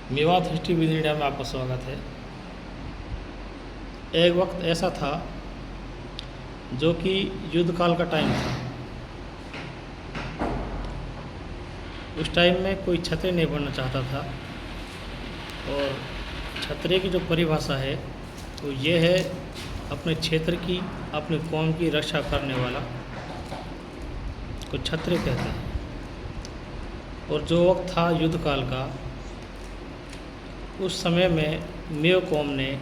Mewat history with India में आपका स्वागत है। एक वक्त ऐसा था जो कि युद्ध काल का टाइम था। उस टाइम में कोई क्षत्रिय नहीं बनना चाहता था और क्षत्रिय की जो परिभाषा है वो ये है अपने क्षेत्र की, अपनी कौम की रक्षा करने वाला को क्षत्रिय कहते हैं। और जो वक्त था युद्ध काल का, उस समय में मेव कौम ने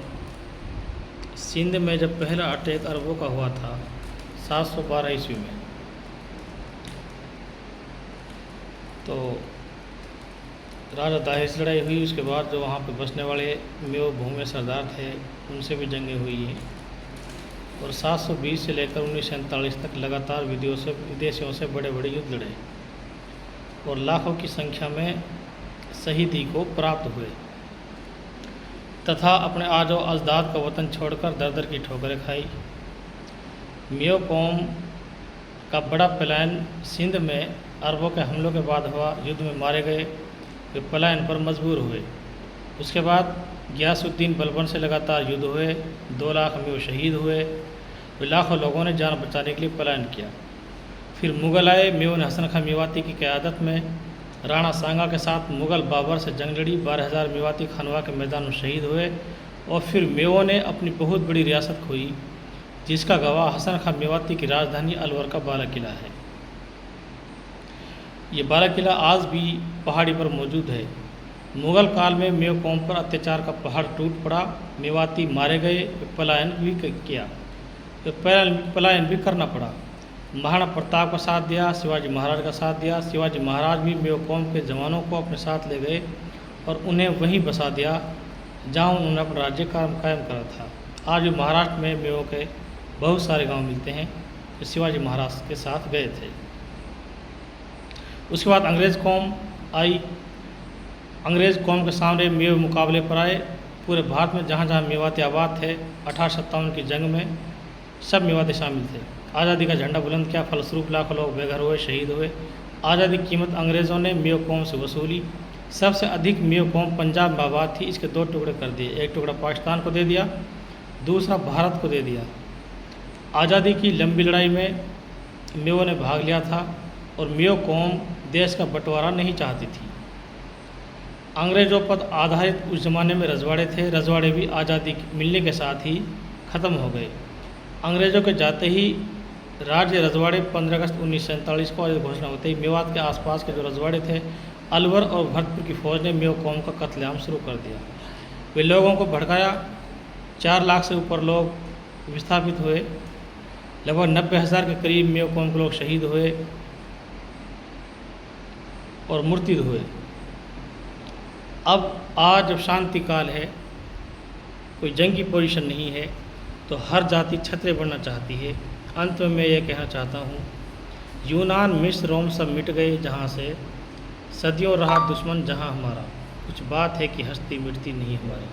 सिंध में जब पहला अटैक अरबों का हुआ था 712 ईस्वी में, तो राजा दाहिर से लड़ाई हुई। उसके बाद जो वहाँ पे बसने वाले मेव भूमि सरदार थे उनसे भी जंगें हुई हैं और 720 से लेकर 1947 तक लगातार विदेशियों से बड़े बड़े युद्ध लड़े और लाखों की संख्या में शहीदी को प्राप्त हुए तथा अपने आजो अजदाद का वतन छोड़कर दर दर की ठोकरें खाई। मेव कौम का बड़ा पलायन सिंध में अरबों के हमलों के बाद हुआ। युद्ध में मारे गए, वे पलायन पर मजबूर हुए। उसके बाद गियासुद्दीन बलबन से लगातार युद्ध हुए, 2 लाख मेव शहीद हुए। वे लाखों लोगों ने जान बचाने के लिए पलायन किया। फिर मुग़ल आए। मेव ने हसन खां मेवाती की क़यादत में राणा सांगा के साथ मुग़ल बाबर से जंग लड़ी। 12,000 मेवाती खनवा के मैदान में शहीद हुए और फिर मेवों ने अपनी बहुत बड़ी रियासत खोई, जिसका गवाह हसन खां मेवाती की राजधानी अलवर का बाला किला है। ये बाला किला आज भी पहाड़ी पर मौजूद है। मुग़ल काल में मेव कौम पर अत्याचार का पहाड़ टूट पड़ा। मेवाती मारे गए, पलायन भी किया, पलायन भी करना पड़ा। महाराणा प्रताप का साथ दिया, शिवाजी महाराज का साथ दिया। शिवाजी महाराज भी मेव कौम के जवानों को अपने साथ ले गए और उन्हें वहीं बसा दिया जहां उन्होंने अपना राज्य कायम करा था। आज भी महाराष्ट्र में मेवों के बहुत सारे गांव मिलते हैं जो शिवाजी महाराज के साथ गए थे। उसके बाद अंग्रेज़ कौम आई। अंग्रेज़ कौम के सामने मेव मुकाबले पर आए। पूरे भारत में जहाँ जहाँ मेवाती आबाद थे 1857 की जंग में सब मेवाती शामिल थे। आज़ादी का झंडा बुलंद किया, फलस्वरूप लाखों लोग बेघर हुए, शहीद हुए। आज़ादी की कीमत अंग्रेज़ों ने मेव कौम से वसूली। सबसे अधिक मेव कौम पंजाब में आबाद थी। इसके 2 टुकड़े कर दिए, एक टुकड़ा पाकिस्तान को दे दिया, दूसरा भारत को दे दिया। आज़ादी की लंबी लड़ाई में मेवों ने भाग लिया था और मेव कौम देश का बंटवारा नहीं चाहती थी। अंग्रेज़ों पर आधारित उस ज़माने में रजवाड़े थे। रजवाड़े भी आज़ादी मिलने के साथ ही ख़त्म हो गए। अंग्रेज़ों के जाते ही राज्य रजवाड़े 15 अगस्त 1947 को घोषणा होते ही मेवात के आसपास के जो रजवाड़े थे, अलवर और भरतपुर की फ़ौज ने मेव कौम का कत्लेआम शुरू कर दिया। वे लोगों को भड़काया। 4 लाख से ऊपर लोग विस्थापित हुए। लगभग 90,000 के करीब मेव कौम के लोग शहीद हुए और मुर्तिद हुए। अब आज जब शांति काल है, कोई जंग की पोजीशन नहीं है, तो हर जाति क्षत्रिय बनना चाहती है। अंत में मैं ये कहना चाहता हूँ, यूनान, मिस्र, रोम सब मिट गए जहाँ से, सदियों रहा दुश्मन जहाँ हमारा। कुछ बात है कि हस्ती मिटती नहीं हमारी।